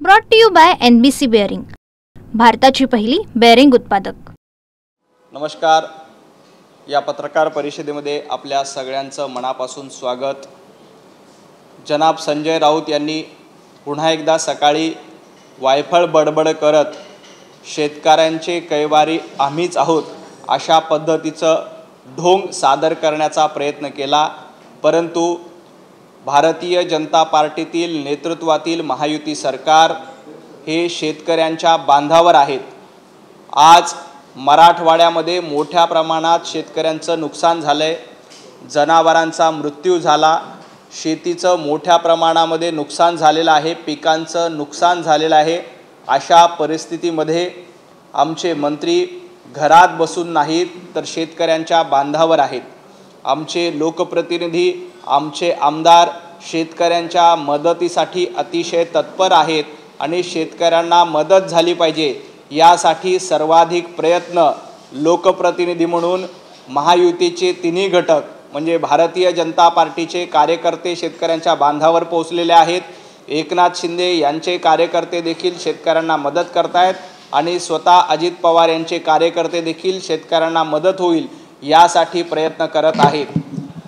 Brought to you by NBC bearing, भारताची पहिली bearing उत्पादक। नमस्कार। या पत्रकार परिषदेमध्ये आपल्या सगळ्यांचं मनापासून स्वागत। जनाब संजय राऊत यांनी पुन्हा एकदा सकाळी वायफळ बडबड करत शेतकऱ्यांचे कैवारी आम्हीच आहोत अशा पद्धतीचं ढोंग सादर करण्याचा प्रयत्न केला, परंतु भारतीय जनता पार्टीतील नेतृत्वातील महायुती सरकार हे शेतकऱ्यांच्या बांधावर आहेत। आज मराठवाड्यामध्ये मोठ्या प्रमाणात शेतकऱ्यांचं नुकसान झालंय, जनावरांचा मृत्यू झाला, शेतीचं मोठ्या प्रमाणामध्ये नुकसान झालेलं आहे, पिकांचं नुकसान झालेलं आहे। अशा परिस्थितीमध्ये आमचे मंत्री घरात बसून नाहीत तर शेतकऱ्यांच्या बांधावर आहेत। आमचे लोकप्रतिनिधी, आमचे आमदार शेतकऱ्यांच्या मदतीसाठी अतिशय तत्पर आहेत आणि शेतकऱ्यांना मदत झाली पाहिजे यासाठी सर्वाधिक प्रयत्न लोकप्रतिनिधी म्हणून महायुतीचे तिन्ही घटक म्हणजे भारतीय जनता पार्टीचे कार्यकर्ते शेतकऱ्यांच्या बांधावर पोहोचलेले आहेत। एकनाथ शिंदे यांचे कार्यकर्ते देखील शेतकऱ्यांना मदत करतायत आणि स्वतः अजित पवार यांचे कार्यकर्ते देखील शेतकऱ्यांना मदत होईल यासाठी प्रयत्न करत आहेत।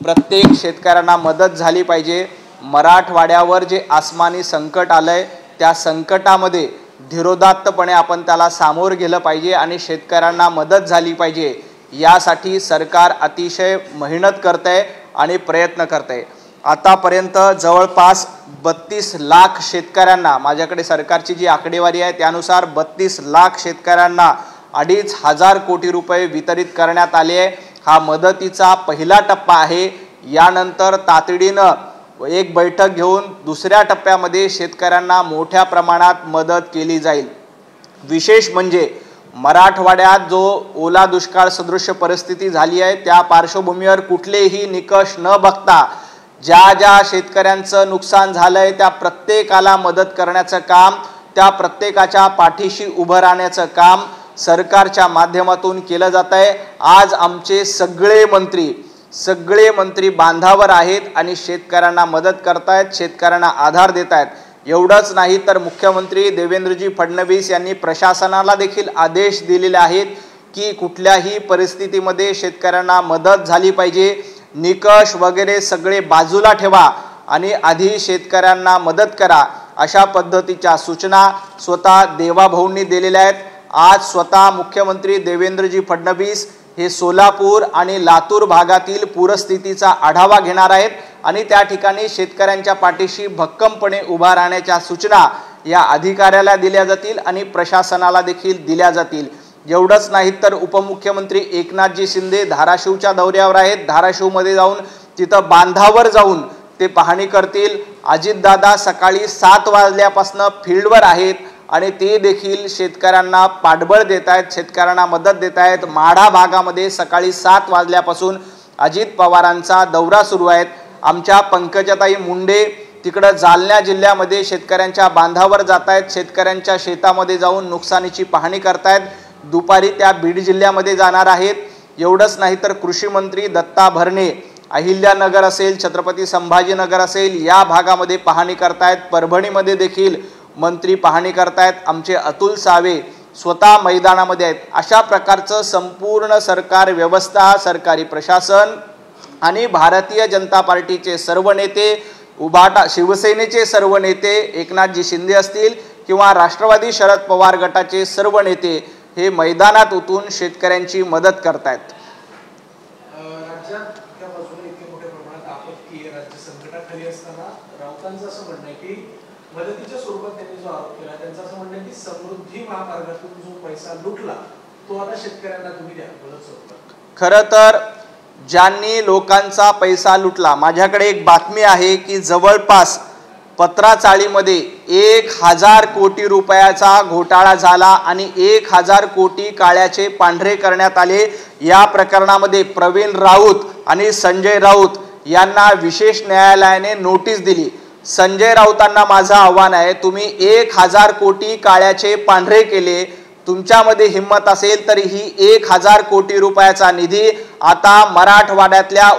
प्रत्येक शेतकऱ्यांना मदत झाली पाहिजे। मराठवाड्यावर जे आसमानी संकट आलंय त्या संकटामध्ये धीरोदात्तपणे आपण त्याला सामोरं गेलं पाहिजे आणि शेतकऱ्यांना मदत झाली पाहिजे यासाठी सरकार अतिशय मेहनत करतंय आणि प्रयत्न करतंय। आतापर्यंत जवळपास 32 लाख शेतकऱ्यांना, माझ्याकडे सरकारची जी आकडेवारी आहे त्यानुसार 32 लाख शेतकऱ्यांना 2,500 कोटी रुपये वितरित करण्यात आले आहे। हा मदतीचा पहिला टप्पा आहे। यानंतर तातडीनं एक बैठक घेऊन दुसऱ्या टप्प्यामध्ये शेतकऱ्यांना मोठ्या प्रमाणात मदत केली जाईल। विशेष म्हणजे मराठवाड्यात जो ओला दुष्काळ सदृश्य परिस्थिती झाली आहे त्या पार्श्वभूमीवर कुठलेही निकष न बघता ज्या ज्या शेतकऱ्यांचं नुकसान झालंय त्या प्रत्येकाला मदत करण्याचं काम, त्या प्रत्येकाच्या पाठीशी उभं राहण्याचं काम सरकारच्या माध्यमातून केलं जात आहे। आज आमचे सगळे मंत्री बांधावर आहेत आणि शेतकऱ्यांना मदत करतायत, शेतकऱ्यांना आधार देत आहेत। एवढंच नाही तर मुख्यमंत्री देवेंद्रजी फडणवीस यांनी प्रशासनाला देखील आदेश दिलेले आहेत की कुठल्याही परिस्थितीमध्ये शेतकऱ्यांना मदत झाली पाहिजे। निकष वगैरे सगळे बाजूला ठेवा आणि आधी शेतकऱ्यांना मदत करा अशा पद्धतीच्या सूचना स्वतः देवाभाऊंनी दिलेल्या आहेत। आज स्वतः मुख्यमंत्री देवेंद्रजी फडणवीस हे सोलापूर आणि लातूर भागातील पूरस्थितीचा आढावा घेणार आहेत आणि त्या ठिकाणी शेतकऱ्यांच्या पाठीशी भक्कमपणे उभा राहण्याच्या सूचना या अधिकाऱ्याला दिल्या जातील आणि प्रशासनाला देखील दिल्या जातील। एवढंच नाही तर उपमुख्यमंत्री एकनाथजी शिंदे धाराशिवच्या दौऱ्यावर आहेत। धाराशिवमध्ये जाऊन तिथं बांधावर जाऊन ते पाहणी करतील। अजितदादा सकाळी 7 वाजल्यापासून फील्डवर आहेत आणि ते देखील शेतकऱ्यांना पाठबळ देत आहेत, शेतकऱ्यांना मदत देत आहेत। माढा भागामध्ये सकाळी 7 वाजल्यापासून अजित पवारांचा दौरा सुरू आहे। आमच्या पंकजाताई मुंडे तिकडं जालना जिल्ह्यामध्ये शेतकऱ्यांच्या बांधावर जात आहेत, शेतकऱ्यांच्या शेतामध्ये जाऊन नुकसानीची पाहणी करतायत। दुपारी त्या बीड जिल्ह्यामध्ये जाणार आहेत। एवढंच नाही तर कृषी मंत्री दत्ता भरणे अहिल्यानगर असेल, छत्रपती संभाजीनगर असेल या भागामध्ये पाहणी करतायत। परभणीमध्ये देखील मंत्री पाहणी करतायत। आमचे अतुल सावे स्वतः मैदानामध्ये आहेत। अशा प्रकारचं संपूर्ण सरकार व्यवस्था, सरकारी प्रशासन आणि भारतीय जनता पार्टीचे सर्व नेते, उभाटा शिवसेनेचे सर्व नेते, एकनाथजी शिंदे असतील किंवा राष्ट्रवादी शरद पवार गटाचे सर्व नेते हे मैदानात उतरून शेतकऱ्यांची मदत करतायत। राज्यात त्या बाजूने इतके मोठ्या प्रमाणात आपत्ती आहे, राज्य संकटाखाली असताना राऊतांचं असं म्हणणं आहे की मदतीच्या स्वरूपात त्यांनी जो आरोप केला त्यांचं असं म्हणणं आहे की समृद्धी महामार्गातून जो पैसा लुटला तो आता शेतकऱ्यांना तुम्ही द्या मदत स्वरूपात। खरं तर ज्यांनी लोकांचा पैसा लुटला, माझ्याकडे एक बातमी आहे की जवळपास पत्राचाळीमध्ये 1,000 कोटी रुपयाचा घोटाळा झाला आणि 1,000 कोटी काळ्याचे पांढरे करण्यात आले। या प्रकरणामध्ये प्रवीण राऊत आणि संजय राऊत यांना विशेष न्यायालयाने नोटीस दिली। संजय राऊतांना माझं आव्हान आहे, तुम्ही 1,000 कोटी काळ्याचे पांढरे केले, तुमच्यामध्ये हिम्मत असेल तर ही 1,000 कोटी रुपयाचा निधी आता मराठवाड्यातल्या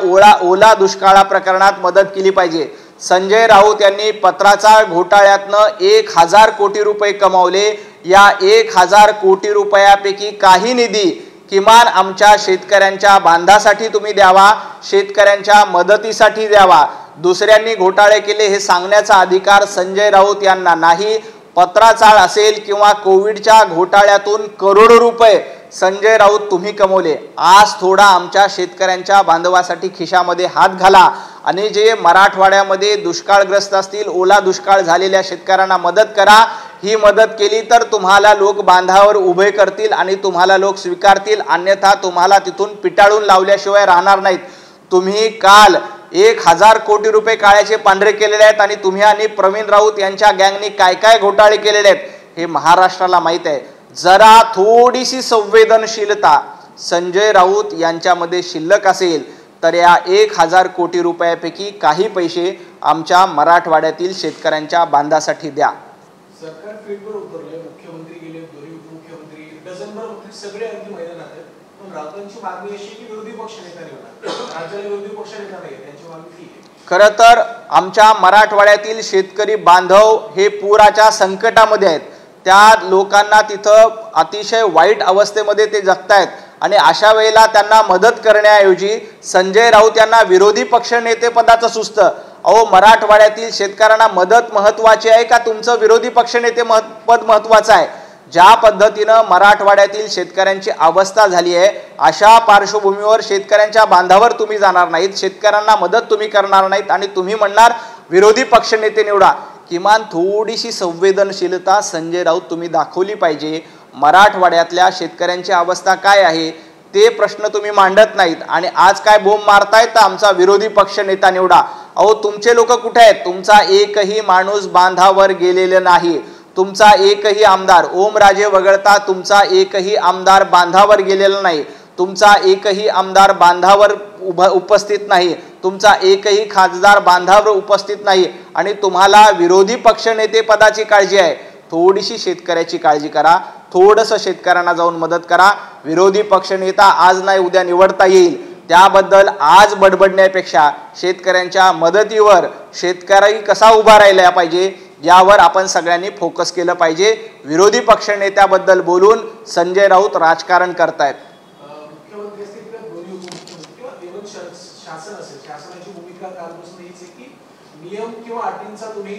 ओला दुष्काळा प्रकरणात मदत केली पाहिजे। संजय राऊत यांनी पत्राचाळ घोटाळ्यातनं 1000 कोटी रुपये कमावले। या 1000 कोटी रुपयापैकी काही निधी किमान आमच्या शेतकऱ्यांच्या बांधासाठी तुम्ही द्यावा, शेतकऱ्यांच्या मदतीसाठी द्यावा। दुसऱ्यांनी घोटाळे केले हे सांगण्याचा अधिकार संजय राऊत यांना नाही। पत्राचाळ असेल किंवा कोविडच्या घोटाळ्यातून करोडो रुपये संजय राऊत तुम्ही कमवले। आज थोडा आमच्या शेतकऱ्यांच्या बांधवासाठी खिशामध्ये हात घाला आणि जे मराठवाड्यामध्ये दुष्काळग्रस्त असतील, ओला दुष्काळ झालेल्या शेतकऱ्यांना मदत करा। ही मदत केली तर तुम्हाला लोक बांधावर उभे करतील आणि तुम्हाला लोक स्वीकारतील, अन्यथा तुम्हाला तिथून पिटाळून लावल्याशिवाय राहणार नाहीत। तुम्ही काल 1000 कोटी रुपये काळ्याचे पांढरे केलेले आहेत आणि तुम्ही आणि प्रवीण राऊत यांच्या गँगनी काय काय घोटाळे केलेले आहेत हे महाराष्ट्राला माहित आहे। जरा थोडीशी संवेदनशीलता संजय राऊत यांच्यामध्ये शिल्लक असेल तर या 1000 कोटी रुपयापैकी काही पैसे आमच्या मराठवाड्यातील शेतकऱ्यांच्या बांधासाठी द्या। सरकार फील्डवर उतरले, मुख्यमंत्री गेले, दोन्ही उपमुख्यमंत्री, डझनभर मंत्री सगळे अगदी मैदानात आहेत। पण राऊतांची मागणी अशी की विरोधी पक्ष नेता निवडा, राज्याला विरोधी पक्ष नेता नाही, त्यांची मागणी ठीक आहे। खरं तर आमच्या मराठवाड्यातील शेतकरी बांधव हे पुराच्या संकटामध्ये आहेत। त्या लोकांना तिथं अतिशय वाईट अवस्थेमध्ये ते जगतायत आणि अशा वेळेला त्यांना मदत करण्याऐवजी संजय राऊत यांना विरोधी पक्ष नेते पदाचं सुचतं। अहो, मराठवाड्यातील शेतकऱ्यांना मदत महत्त्वाची आहे का तुमचं विरोधी पक्ष नेते पद महत्त्वाचं आहे? ज्या पद्धतीनं मराठवाड्यातील शेतकऱ्यांची अवस्था झाली आहे अशा पार्श्वभूमीवर शेतकऱ्यांच्या बांधावर तुम्ही जाणार नाहीत, शेतकऱ्यांना मदत तुम्ही करणार नाहीत आणि तुम्ही म्हणणार विरोधी पक्ष नेते निवडा। किमान थोडीशी संवेदनशीलता संजय राऊत तुम्ही दाखवली पाहिजे। मराठवाड्यातल्या शेतकऱ्यांची अवस्था काय आहे ते प्रश्न तुम्ही मांडत नाहीत आणि आज काय बोंब मारतायत तर आमचा विरोधी पक्ष नेता निवडा। अहो, तुमचे लोक कुठे आहेत? तुमचा एकही माणूस बांधावर गेलेला नाही। तुमचा एकही आमदार ओमराजे वगळता तुमचा एकही आमदार बांधावर गेलेला नाही। तुमचा एकही आमदार बांधावर उपस्थित नाही। तुमचा एकही खासदार बांधावर उपस्थित नाही आणि तुम्हाला विरोधी पक्षनेते पदाची काळजी आहे। थोडीशी शेतकऱ्याची काळजी करा, थोडंसं शेतकऱ्यांना जाऊन मदत करा। विरोधी पक्षनेता आज नाही उद्या निवडता येईल, त्याबद्दल आज बडबडण्यापेक्षा शेतकऱ्यांच्या मदतीवर शेतकरी कसा उभा राहिला पाहिजे यावर आपण सगळ्यांनी फोकस केलं पाहिजे। विरोधी पक्षनेत्याबद्दल बोलून संजय राऊत राजकारण करतायत। मुख्यमंत्री असतील किंवा दोन्ही उपमुख्यमंत्री किंवा इव्हन शासन असेल, शासनाची भूमिका कालपासून हीच आहे की नियम किंवा अटींचा तुम्ही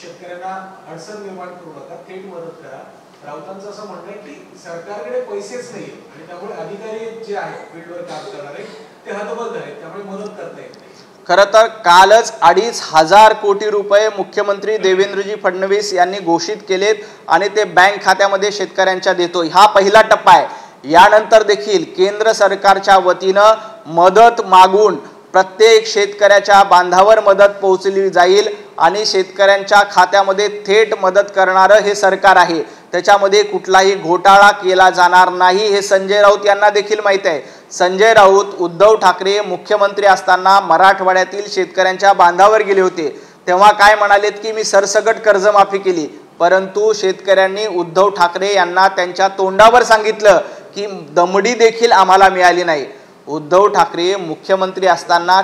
शेतकऱ्यांना अडचण निर्माण करू नका, थेट मदत करा। राऊतांचं असं म्हणणं आहे की सरकारकडे पैसेच नाही आणि त्यामुळे अधिकारी जे आहेत फील्डवर काम करणारे ते हतबल आहेत, त्यामुळे मदत करता येत नाही। खरं तर कालच 2500 कोटी रुपये मुख्यमंत्री देवेंद्रजी फडणवीस यांनी घोषित केलेत आणि ते बँक खात्यामध्ये शेतकऱ्यांच्या देतो। हा पहिला टप्पा आहे। यानंतर देखील केंद्र सरकारच्या वतीनं मदत मागून प्रत्येक शेतकऱ्याच्या बांधावर मदत पोहोचली जाईल आणि शेतकऱ्यांच्या खात्यामध्ये थेट मदत करणारं हे सरकार आहे। त्याच्यामध्ये कुठलाही घोटाळा केला जाणार नाही हे संजय राऊत यांना देखील माहित आहे। संजय राऊत उद्धव ठाकरे मुख्यमंत्री असताना मराठवाड्यातील शेतकऱ्यांच्या बांधावर गेले होते, तेव्हा काय म्हणालेत की मी सरसकट कर्जमाफी केली, परंतु शेतकऱ्यांनी उद्धव ठाकरे यांना त्यांच्या तोंडावर सांगितलं की दमडी देखील आम्हाला मिळाली नाही। उद्धव ठाकरे मुख्यमंत्री असताना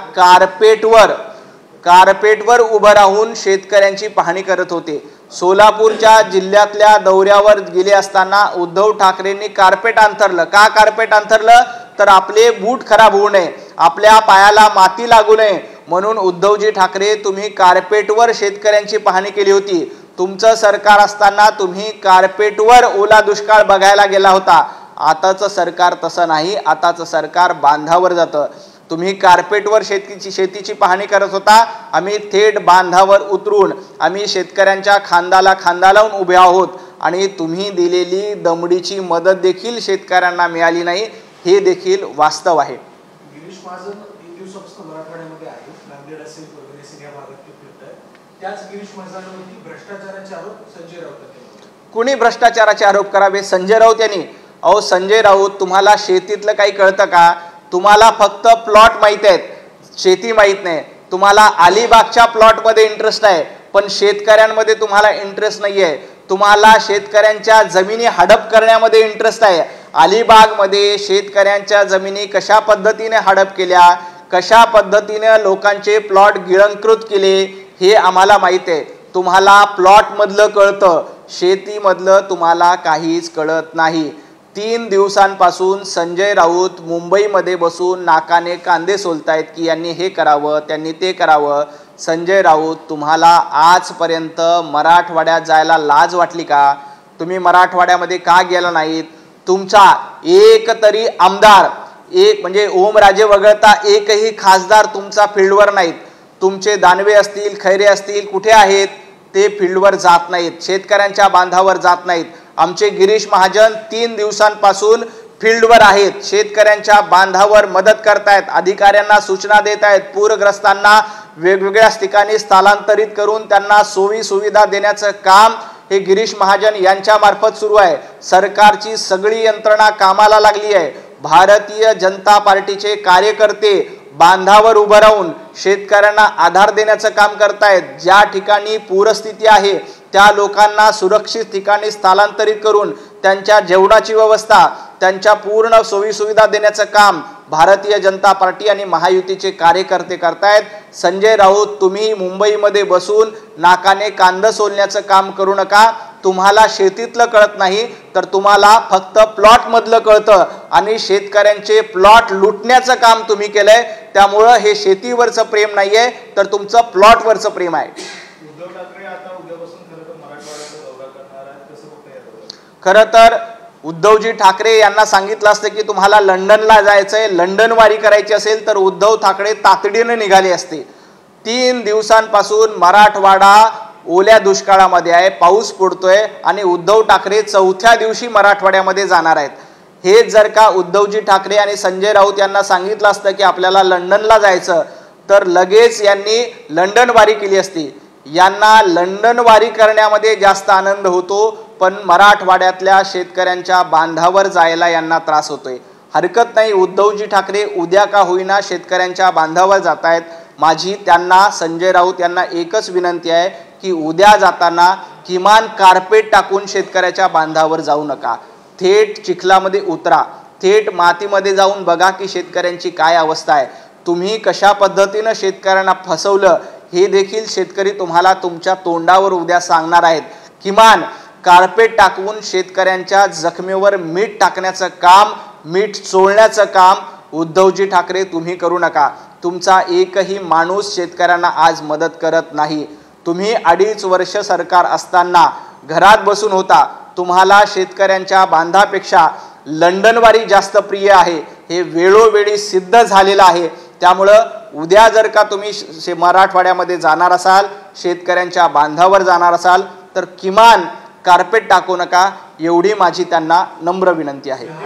कार्पेटवर उभं राहून शेतकऱ्यांची पाहणी करत होते। सोलापूरच्या जिल्ह्यातल्या दौऱ्यावर गेले असताना उद्धव ठाकरेंनी कार्पेट अंथरलं। का कार्पेट अंथरलं? तर आपले बूट खराब होऊ नये, आपल्या पायाला माती लागू नये म्हणून उद्धवजी ठाकरे तुम्ही कार्पेटवर शेतकऱ्यांची पाहणी केली होती। तुमचं सरकार असताना तुम्ही कार्पेटवर ओला दुष्काळ बघायला गेला होता। आताचं सरकार तसं नाही, आताचं सरकार बांधावर जातं। तुम्ही कार्पेटवर शेतीची पाहणी करत होता, आम्ही थेट बांधावर उतरून आम्ही शेतकऱ्यांच्या खांद्याला खांदा लावून उभे आहोत आणि तुम्ही दिलेली दमडीची मदत देखील शेतकऱ्यांना मिळाली नाही, हे देखील वास्तव आहे। गिरीश महाजन 3 दिवसापासून मराठवाड्यामध्ये आहे, नांदेड असेल वगैरे असेल या भागात ते फिरतात। त्याच गिरीश महाजनावरती भ्रष्टाचाराचे आरोप संजय राऊत यांनी। कुणी भ्रष्टाचाराचे आरोप करावे? संजय राऊत यांनी। अहो संजय राऊत, तुम्हाला शेतीतलं काही कळतं का? तुम्हाला फक्त प्लॉट माहित आहेत, शेती माहित नाही। तुम्हाला अलिबागच्या प्लॉटमध्ये इंटरेस्ट आहे पण शेतकऱ्यांमध्ये तुम्हाला इंटरेस्ट नाही आहे। तुम्हाला शेतकऱ्यांच्या जमिनी हडप करण्यामध्ये इंटरेस्ट आहे। अलिबागमध्ये शेतकऱ्यांच्या जमिनी कशा पद्धतीने हडप केल्या, कशा पद्धतीने लोकांचे प्लॉट गिळंकृत केले हे आम्हाला माहिती आहे. तुम्हाला प्लॉट मधलं कळतं, शेतीमधलं तुम्हाला काहीच कळत नाही. 3 दिवसांपासून संजय राऊत मुंबईमध्ये बसून नाकाने कांदे सोलतायत की यांनी हे करावं, त्यांनी ते करावं. संजय राऊत, तुम्हाला आजपर्यंत मराठवाड्यात जायला लाज वाटली का? तुम्ही मराठवाड्यामध्ये का गेला नाहीत? तुमचा एक तरी आमदार, एक म्हणजे ओमराजे वगळता एकही खासदार तुमचा फील्डवर नाहीत. तुमचे दानवे असतील, खैरे असतील, कुठे आहेत? ते फील्डवर जात नाहीत, शेतकऱ्यांच्या बांधावर जात नाहीत. आमचे गिरीश महाजन 3 दिवसांपासून फील्डवर आहेत, शेतकऱ्यांच्या बांधावर मदत करतायत, अधिकाऱ्यांना सूचना देत आहेत, पूरग्रस्तांना वेगवेगळ्या ठिकाणी स्थलांतरित करून त्यांना सोयी सुविधा देण्याचं काम हे गिरीश महाजन यांच्या मार्फत सुरू आहे. सरकारची सगळी यंत्रणा कामाला लागली आहे. भारतीय जनता पार्टीचे कार्यकर्ते बांधावर उभं राहून शेतकऱ्यांना आधार देण्याचं काम करतायत. ज्या ठिकाणी पूरस्थिती आहे त्या लोकांना सुरक्षित ठिकाणी स्थलांतरित करून त्यांच्या जेवणाची व्यवस्था, त्यांच्या पूर्ण सोयी सुविधा देण्याचं काम भारतीय जनता पार्टी आणि महायुतीचे कार्यकर्ते करतायत. संजय राऊत, तुम्ही मुंबईमध्ये बसून नाकाने कांदा सोलण्याचं काम करू नका. तुम्हाला शेतीतलं कळत नाही, तर तुम्हाला फक्त प्लॉट मधलं कळतं आणि शेतकऱ्यांचे प्लॉट लुटण्याचं काम तुम्ही केलंय. त्यामुळं हे शेतीवरचं प्रेम नाहीये, तर तुमचं प्लॉटवरचं प्रेम आहे. उद्धव ठाकरे आता उद्यापासून मराठवाड्याचा दौरा करणार आहेत, कसं बघताय? खरं तर उद्धवजी ठाकरे यांना सांगितलं असतं की तुम्हाला लंडनला जायचंय, लंडन वारी करायची असेल तर उद्धव ठाकरे तातडीने निघाले असते. 3 दिवसांपासून मराठवाडा ओल्या दुष्काळामध्ये आहे, पाऊस पडतोय आणि उद्धव ठाकरे 4थ्या दिवशी मराठवाड्यामध्ये जाणार आहेत. हे जर का उद्धवजी ठाकरे आणि संजय राऊत यांना सांगितलं असतं की आपल्याला लंडनला जायचं, तर लगेच यांनी लंडन वारी केली असती. यांना लंडन वारी करण्यामध्ये जास्त आनंद होतो, पण मराठवाड्यातल्या शेतकऱ्यांच्या बांधावर जायला यांना त्रास होतोय. हरकत नाही, उद्धवजी ठाकरे उद्या का होईना शेतकऱ्यांच्या बांधावर जात आहेत. माझी त्यांना, संजय राऊत यांना एकच विनंती आहे की उद्या जाताना किमान कार्पेट टाकून शेतकऱ्याच्या बांधावर जाऊ नका. थेट चिखलामध्ये उतरा, थेट मातीमध्ये जाऊन बघा की शेतकऱ्यांची काय अवस्था आहे. तुम्ही कशा पद्धतीनं शेतकऱ्यांना फसवलं हे देखील शेतकरी तुम्हाला तुमच्या तोंडावर उद्या सांगणार आहेत. किमान कार्पेट टाकून शेतकऱ्यांच्या जखमेवर मीठ टाकण्याचं काम, मीठ चोळण्याचं काम उद्धवजी ठाकरे तुम्ही करू नका. तुमचा एकही माणूस शेतकऱ्यांना आज मदत करत नाही. तुम्ही 2.5 वर्ष सरकार असताना घरात बसून होता. तुम्हाला शेतकऱ्यांच्या बांधापेक्षा लंडनवारी जास्त प्रिय आहे, हे वेळोवेळी सिद्ध झालेलं आहे. त्यामुळं उद्या जर का तुम्ही मराठवाड्यामध्ये जाणार असाल, शेतकऱ्यांच्या बांधावर जाणार असाल, तर किमान कार्पेट टाकू नका, एवढी माझी त्यांना नम्र विनंती आहे. संजय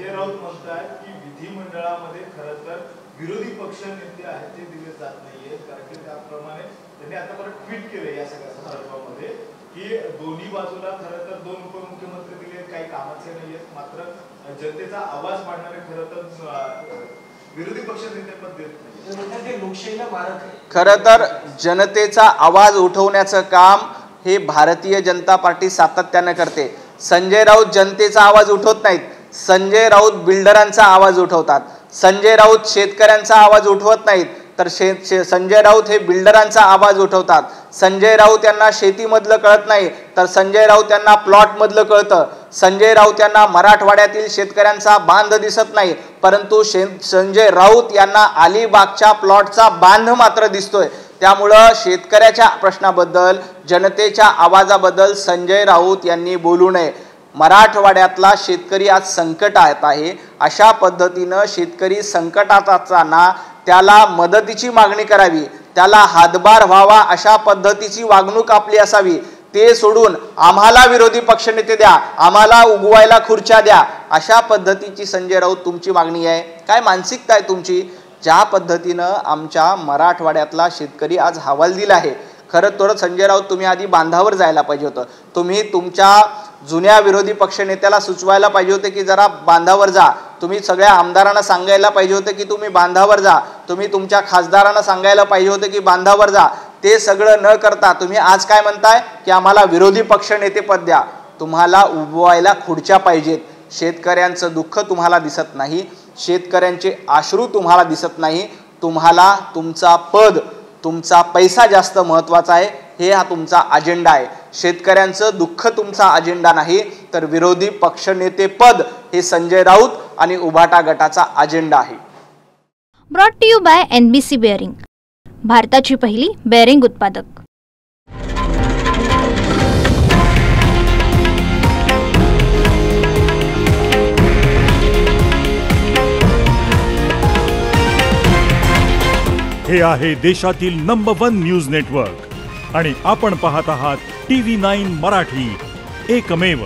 राऊत म्हणतात की विधिमंडळामध्ये खरं तर विरोधी पक्ष नेते आहेत ते दिले जात नाहीये, कारण की त्याप्रमाणे त्यांनी आतापर्यंत ट्विट केले या सगळ्या संदर्भामध्ये की दोन्ही बाजूला खरं तर 2 उपमुख्यमंत्री दिले, काही कामाचे नाहीयेत, मात्र जनतेचा आवाज मांडणारे खरं तर विरोधी पक्ष नेते पण देत नाही. खरं तर जनतेचा आवाज उठवण्याचं काम हे भारतीय जनता पार्टी सातत्याने करते. संजय राऊत जनतेचा आवाज उठवत नाहीत, संजय राऊत बिल्डरांचा आवाज उठवतात. संजय राऊत शेतकऱ्यांचा आवाज उठवत नाहीत, तर संजय राऊत हे बिल्डरांचा आवाज उठवतात. संजय राऊत यांना शेतीमधलं कळत नाही, तर संजय राऊत यांना प्लॉटमधलं कळतं. संजय राऊत यांना मराठवाड्यातील शेतकऱ्यांचा बांध दिसत नाही, परंतु संजय राऊत यांना अलिबागच्या प्लॉटचा बांध मात्र दिसतोय. त्यामुळं शेतकऱ्याच्या प्रश्नाबद्दल, जनतेच्या आवाजाबद्दल संजय राऊत यांनी बोलू नये. मराठवाड्यातला शेतकरी आज संकटात आहे. अशा पद्धतीनं शेतकरी संकटात असताना त्याला मदतीची मागणी करावी, त्याला हातभार व्हावा, अशा पद्धतीची वागणूक आपली असावी. ते सोडून आम्हाला विरोधी पक्षनेते द्या, आम्हाला उगवायला खुर्च्या द्या, अशा पद्धतीची संजय राऊत तुमची मागणी आहे. काय मानसिकता आहे तुमची? ज्या पद्धतीनं आमच्या मराठवाड्यातला शेतकरी आज हवालदिल आहे. खरं तर संजय राऊत तुम्ही आधी बांधावर जायला पाहिजे होतं. तुम्ही तुमच्या जुन्या विरोधी पक्षनेत्याला सुचवायला पाहिजे होते की जरा बांधावर जा. तुम्ही सगळ्या आमदारांना सांगायला पाहिजे होते की तुम्ही बांधावर जा. तुम्ही तुमच्या खासदारांना सांगायला पाहिजे होते की बांधावर जा. ते सगळं न करता तुम्ही आज काय म्हणताय की आम्हाला विरोधी पक्षनेते पद द्या. तुम्हाला उभवायला खुर्च्या पाहिजेत. शेतकऱ्यांचं दुःख तुम्हाला दिसत नाही. शेतकऱ्यांचे अश्रू तुम्हाला दिसत नाही, तुम्हाला तुमचा पद, तुमचा पैसा जास्त महत्त्वाचा आहे, हे हा तुमचा अजेंडा आहे। शेतकऱ्यांचं दुःख तुमचा अजेंडा नाही, तर विरोधी पक्षनेते पद हे संजय राऊत आणि उभाटा गटाचा अजेंडा आहे। Brought to you by NBC bearing, भारताची पहिली बेअरिंग उत्पादक। हे आहे देशातील नंबर 1 न्यूज नेटवर्क आणि आपण पाहत आहात TV9 मराठी, एकमेव।